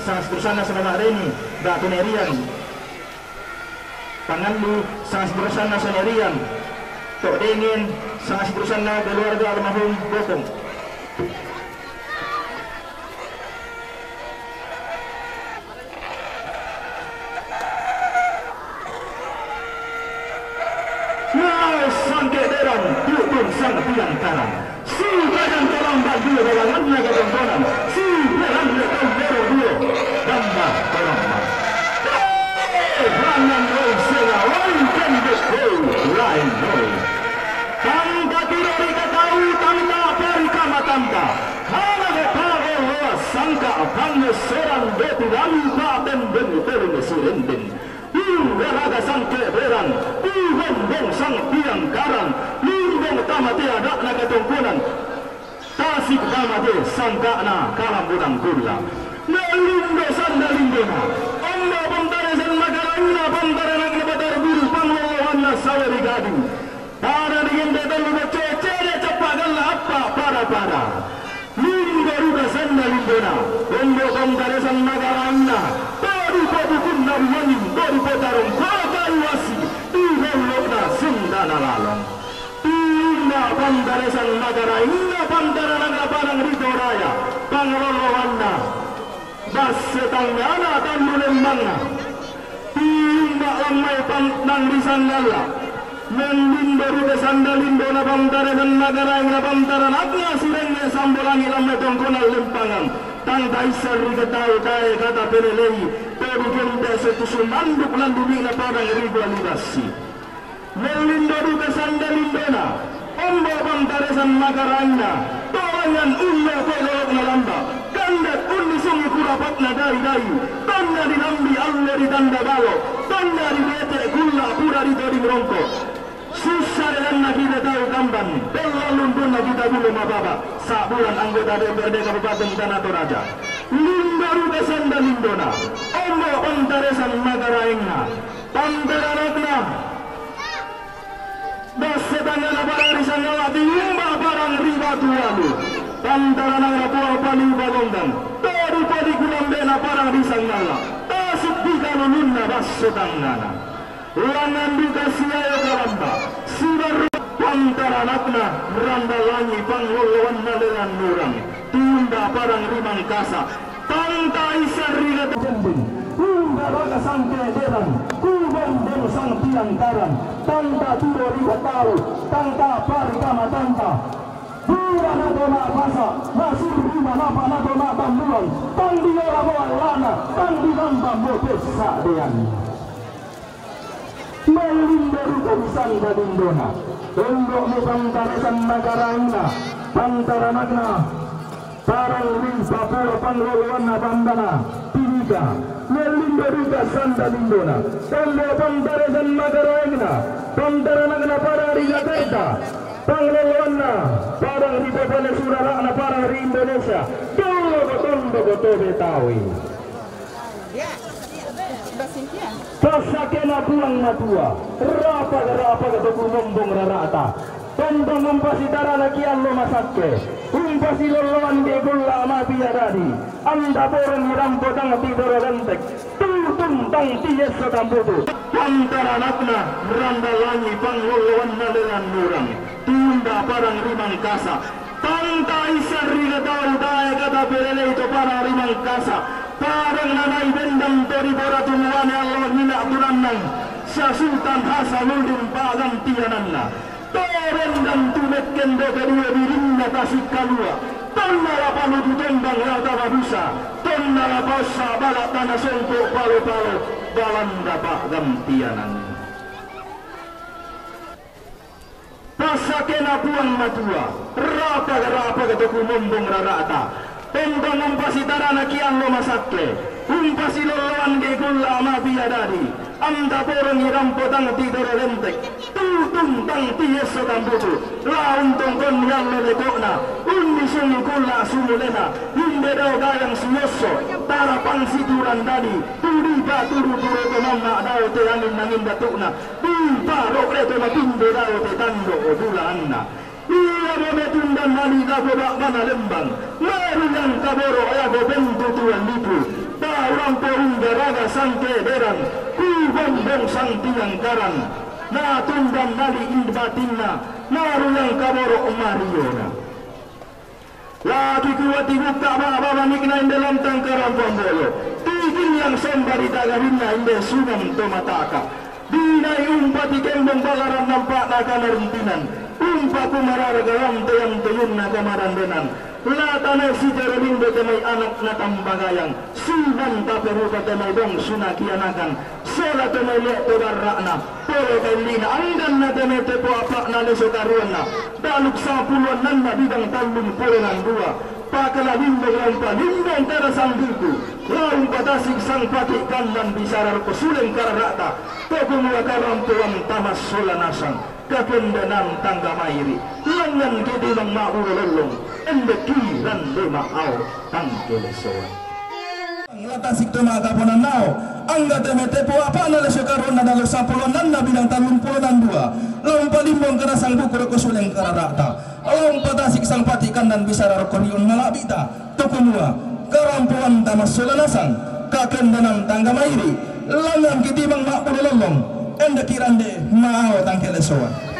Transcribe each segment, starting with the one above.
sangat bersana sebagai ini datunerian tangan lu sangat bersana sonerian tok dingin sangat bersana keluarga almarhum bokong. Sangke derang, pun sang tiang karang. Si badan terlambat dua dalangan naga tontonan. Si beran lekau bero dua, gambar terlambat. Rangan roh sega, wankan dekau, lain roh. Tangka tirori kakau, tangka perika matangka. Hana gekaro roh sangka, pange serang beti lalu paten beniter mesilenden. Raga sangke berang, bong sang tiang karang, limbong tamate adat naga tongkonan, tasik tamate sangka na kalam budang gula, nalindo sanda lindona, omba bantare sen magarangna bantare naga badar biru panglawan na saweri gadu, para digende dalu cecere capagal apa para, lindo ruga sanda lindona, omba bantare sen magarangna. Bukun narumanin dari potarong bagai wasi diholokna sendana lalong tina pandaresan negara inna pandaranaga panang rito raya panglolowanna Bassi tanggana tandulembangna tina lamai pantang risandala menlindoru kesandalindona pandaresan negara inna pandaranagna sirengnya sambolangi lamai tongkonal lempangan tang daisar riketau dae kata pelelei perugenda setusu manduk landumi na parang rigualibasi melindoru kesandalindona ombo pantaresan magaranya tolangan unna pelolok na lamba kandat unni sungi kurapat na dai tanda dinambi alle di tanda balo tanda di bete gula pura di tori merongko susah dengan kita tahu kamban pelalun pun kita belum apa-apa sabulan anggota DPRD Kabupaten Tanah Toraja lindoru kesanda lindona ombo pantaresan magaraingna pantaranakna Bassi tanggana pararisan ngawati umba parang riba tualu pantaranakna puau pali bagongdan tori pali kulambena parang risang ngala tasuk dikalulunna Bassi tanggana langan duka siaya kalamba sibar pantaranakna randalangi panglolowan nalelan nurang tunda parang rimang kasa tangta isar rigat jembing tunda raga sangke derang kubong demo sang tiang karang tangta turo rigat taru tangta parika matangka Dura nadona kasa nasir rima napa nadona tambulan tangdi ora moal lana tangdi namba motes sadean melindoru kabisan badindona tunduk ni pantaresan magaraina pantaranagna parang rin papura pangloluanna bandana Bhinneka melindoru kasanda lindona tunduk pantaresan magaraina pantaranagna para rigaterta pangloluanna parang ripapane suralakna parang ri Indonesia dulu kotondo kotobe tawi pasakena pulang matua rapa ketuku nombong rarata tombong umpasi darana kian lo masakke umpasi loloan gegulla mati adadi anda borong mirampo tang tidoro lentek tutung tang tiyes sotambutu pantaranakna randalangi pangloloan naleran nurang tunda parang rimang kasa tangta isar rigatau dae kata pelele itu parang rimang kasa parang nanay bendang tori bora tumuane Allah nina turanang sa sultan hasanudin pagang tiyananna toren dan tumet kendo kedua birinna tasik kalua tonna lapanu tutembang rata babusa tonna lapasa balak tanah songkok palo-palo balanda pagang tiyananna pasakena puang matua rapa ketuku mombong rarata tentang umpasi tarana kian lo masakke umpasi loloan gegulla mati adadi anda borong irampo tang tidoro lentek tutung tang tiyes tambutu laun tongkon yang lekokna unni sungi kulla sumulena himbedo gayang suyoso tarapang situran dadi turi baturu turu tomamna dao te angin nangin datukna pipa rokreto mapindo dao te tando odula anna iya memetundan nali kago bak mana lembang maru yang kaboro ayago bentu tuan lipu orang peundaraga sangke deran ku bombong sang tiang karan na tundan nali inbatinna naru yang kaboro omariona lagi kuwati bukta baba nikna dalam tangkaran pambolo tigil yang sembari tagarinna inde sunam tomataka dinai umpati kembong balaran nampak nakanaruntinan umpaku mararagaram tayang tuyun na kamarandenan Tanah si Jerolim betemai anak natam bagayang Sunan taperupa temai dong sunaki anakan Sola temai lek tobarakna Polo kailina anggan na temai tepo apak na leso karuana Daluk sapuluan nan na bidang talung polengan dua Pakala limbong lampa limbong terasang buku Laung patasik sang patik kandan bisarar pesuleng kararata Toko muakaram tuang tamas sola nasang Kakendanan tangga mairi Langan kedimang maulolong Endeki dan demau tangkelesoan Latasik tema kaponan nao Angga teme tepo apa na leso karona dalam sapuluan nan na bidang talung puluhan dua Laung palimbong kena sang buku rekosuleng kararata Laung patasik sang patikan dan bisarar korion malabita Tokumua karampuan tamas solanasang Kakendanan tangga mairi Langan kedimang maulolong Endeki rande mau tangkelesoan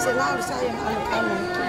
selalu sayang anak-anak.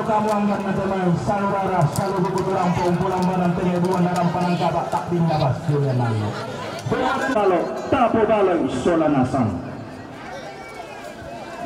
kamu angkat macam saudara selalu berkurang pulang badan penyeduan dalam penangkap tak dinabas jualan kalau tapo balai solanasang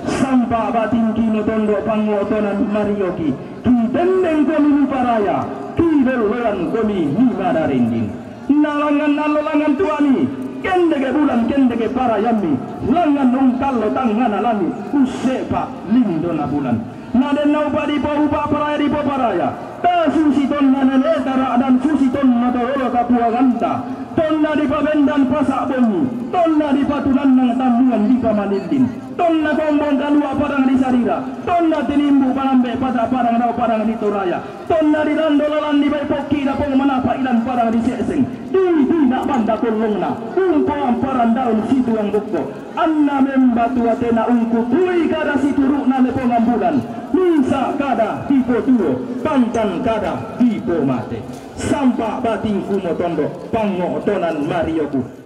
sampai batin kino tondo pangotonan marioki ki dendeng komi paraya ki belulan komi nimada rending nalangan nalolangan tuani kendege bulan kendege parayami langan ungkalo tangan alami usepa lindona bulan naden naubadi po upa paraya di po paraya ta susiton nanenetara dan susiton natoro kapuaganta tonna di pabendan pasak bongi tonna di patunan nang tambungan di pamanindin tonna kombong kalua parang di sarira tonna tinimbu palambe pada parang rau parang di toraya tonna di dandolalan di baipoki na pong manapa ilan parang di seseng di nak banda kolongna umpo amparan daun situ ang bukko anna membatu atena ungku tui kada situru na lepong ambulan Nisa kada tipo tuo, pantan kada tipo mate. Sampak bating kumo tondo, pangotonan marioku.